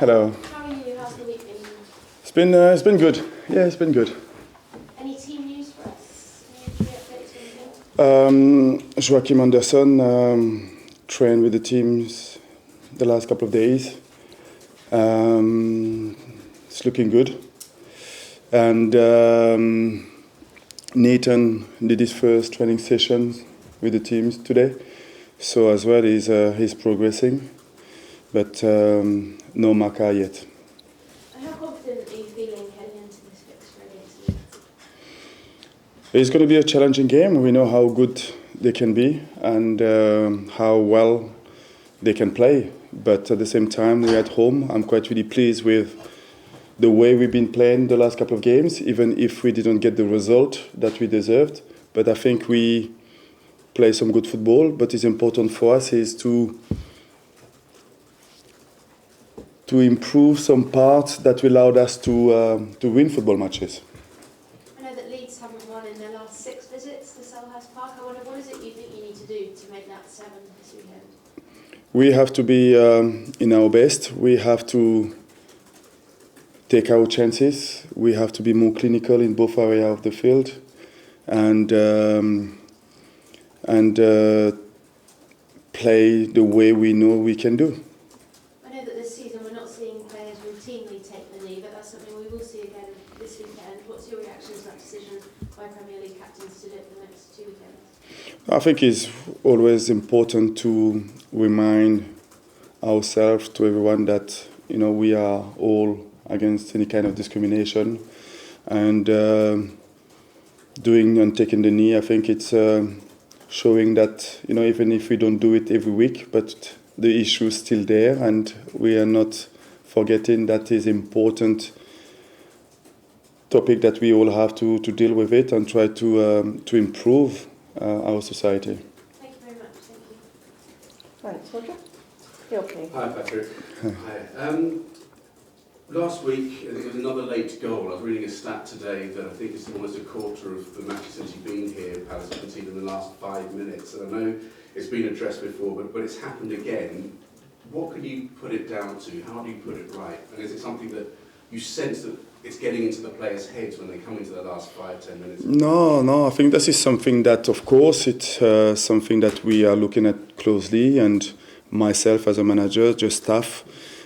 Hello. How are you? How's the week been? It's been good. Yeah, it's been good. Any team news for us? Any injury updates or anything? Joachim Anderson trained with the teams the last couple of days. It's looking good. And Nathan did his first training sessions with the teams today. So as well, he's progressing. But no Maka yet. And how confident are you feeling heading into this fixture against Leeds? It's going to be a challenging game. We know how good they can be and how well they can play. But at the same time, we're at home. I'm quite really pleased with the way we've been playing the last couple of games, even if we didn't get the result that we deserved. But I think we play some good football. But it's important for us is to improve some parts that allowed us to win football matches. I know that Leeds haven't won in their last 6 visits to Selhurst Park. I wonder, what is it you think you need to do to make that 7 this weekend? We have to be in our best. We have to take our chances. We have to be more clinical in both areas of the field, and play the way we know we can do. I know that this season we're not seeing players routinely take the knee, but that's something we will see again this weekend. What's your reaction to that decision by Premier League captains to do it for the next 2 weekends? I think it's always important to remind ourselves, to everyone, that we are all against any kind of discrimination, and doing and taking the knee. I think it's showing that even if we don't do it every week, but the issue is still there, and we are not forgetting that is important topic that we all have to deal with it and try to improve our society. Thank you very much. Thank you. Thanks, Roger. You're okay. Hi, Patrick. Hi. Last week, there was another late goal. I was reading a stat today that I think is almost a quarter of the matches since you've been here, Palace have conceded in the last 5 minutes. And I know it's been addressed before, but it's happened again. What can you put it down to? How do you put it right? And is it something that you sense that it's getting into the players' heads when they come into the last 5-10 minutes? No. I think this is something that, of course, it's something that we are looking at closely, and myself as a manager, just staff,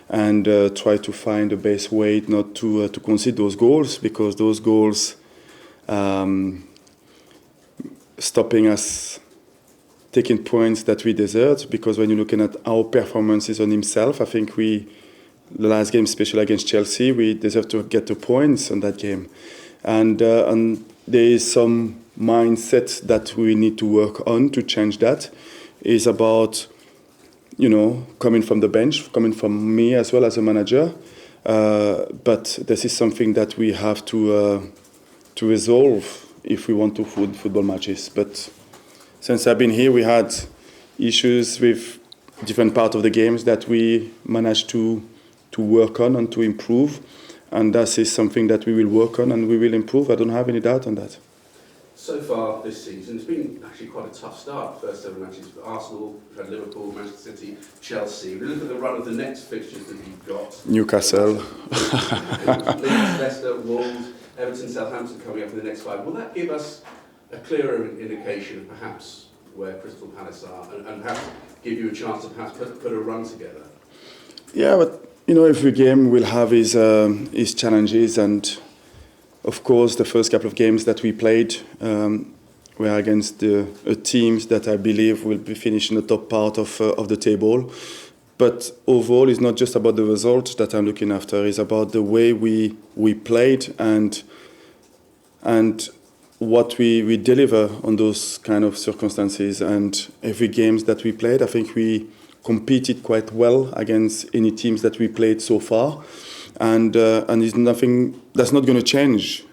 and try to find the best way not to concede those goals, because those goals stopping us taking points that we deserved. Because when you're looking at our performances on himself, I think the last game, especially against Chelsea, we deserve to get the points on that game, and there is some mindset that we need to work on to change that. It's about coming from the bench, coming from me as well as a manager. But this is something that we have to resolve if we want to win football matches. But since I've been here, we had issues with different parts of the games that we managed to work on and to improve. And that is something that we will work on and we will improve. I don't have any doubt on that. So far this season, it's been actually quite a tough start. First 7 matches for Arsenal, we've had Liverpool, Manchester City, Chelsea. If you look at the run of the next fixtures that you've got. Newcastle. Leeds, Leicester, Wolves, Everton, Southampton coming up in the next 5. Will that give us a clearer indication of perhaps where Crystal Palace are, and perhaps give you a chance to perhaps put a run together? Yeah, but every game will have its challenges, and of course, the first couple of games that we played were against teams that I believe will be finishing the top part of the table. But overall, it's not just about the result that I'm looking after. It's about the way we played and what we deliver on those kind of circumstances. And every games that we played, I think we competed quite well against any teams that we played so far. And it's nothing that's not going to change.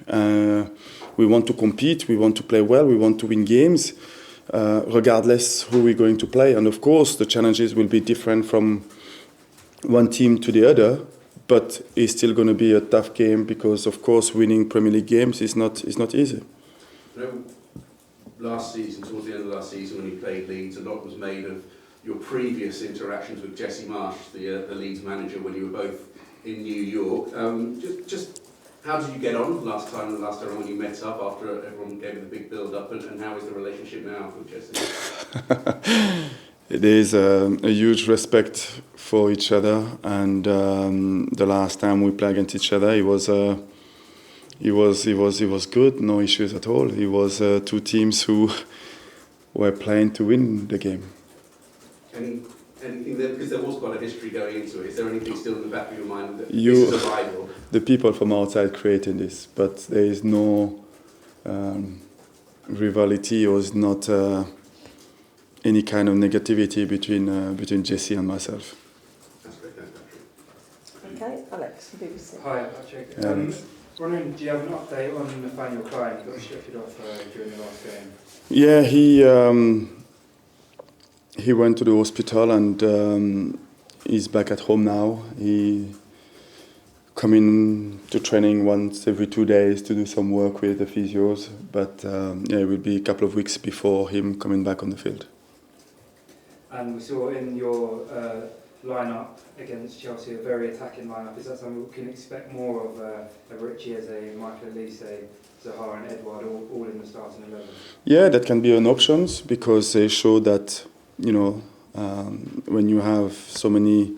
We want to compete, we want to play well, we want to win games, regardless who we're going to play. And of course, the challenges will be different from one team to the other, but it's still going to be a tough game because, of course, winning Premier League games is not easy. Last season, towards the end of last season, when you played Leeds, a lot was made of your previous interactions with Jesse Marsh, the Leeds manager, when you were both in New York. Just how did you get on last time when you met up after everyone gave it a big build-up, and how is the relationship now with Jesse? It is a huge respect for each other, and the last time we played against each other, it was good, no issues at all. It was two teams who were playing to win the game. Anything there, because there was quite a history going into it. Is there anything still in the back of your mind that this is a rival? The people from outside created this, but there is no rivalry or is not any kind of negativity between Jesse and myself. That's great, thanks, Patrick. Okay, Alex, BBC. Hi, Patrick. Alex. Wondering, do you have an update on Nathaniel Klein? He got shifted off during the last game. Yeah, he went to the hospital and he's back at home now. He coming to training once every 2 days to do some work with the physios, but it will be a couple of weeks before him coming back on the field. And we saw in your lineup against Chelsea a very attacking lineup. Is that something we can expect more of Richie as a Michael Elise, Zaha and Edouard all in the starting 11? Yeah, that can be an option because they show that, when you have so many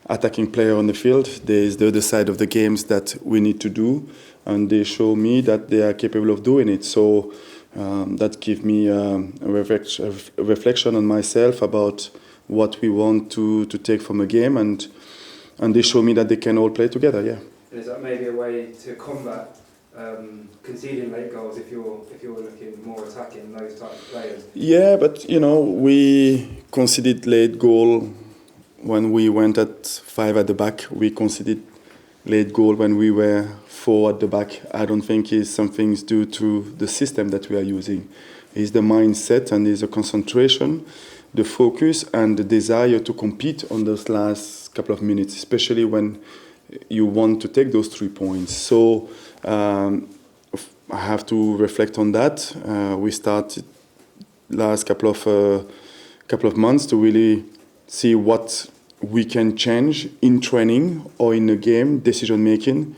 attacking players on the field, there is the other side of the games that we need to do, and they show me that they are capable of doing it. So that gives me a reflection on myself about what we want to take from a game, and they show me that they can all play together. Yeah. And is that maybe a way to combat conceding late goals if you're looking more attacking those types of players? Yeah, but we conceded late goal when we went at 5 at the back. We conceded late goal when we were 4 at the back. I don't think it's something due to the system that we are using. It's the mindset and it's the concentration, the focus and the desire to compete on those last couple of minutes, especially when you want to take those 3 points. So I have to reflect on that. We started last couple of months to really see what we can change in training or in a game decision making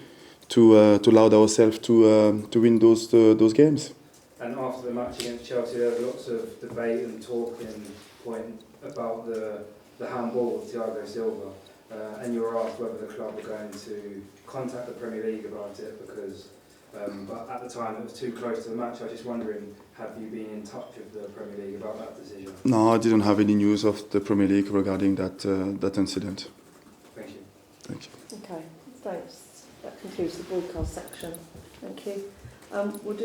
to allow ourselves to win those games. And after the match against Chelsea, there was lots of debate and talk and point about the handball of Thiago Silva. And you were asked whether the club were going to contact the Premier League about it because, but at the time it was too close to the match. I was just wondering, have you been in touch with the Premier League about that decision? No, I didn't have any news of the Premier League regarding that incident. Thank you. Thank you. Okay, thanks. That concludes the broadcast section. Thank you. We'll do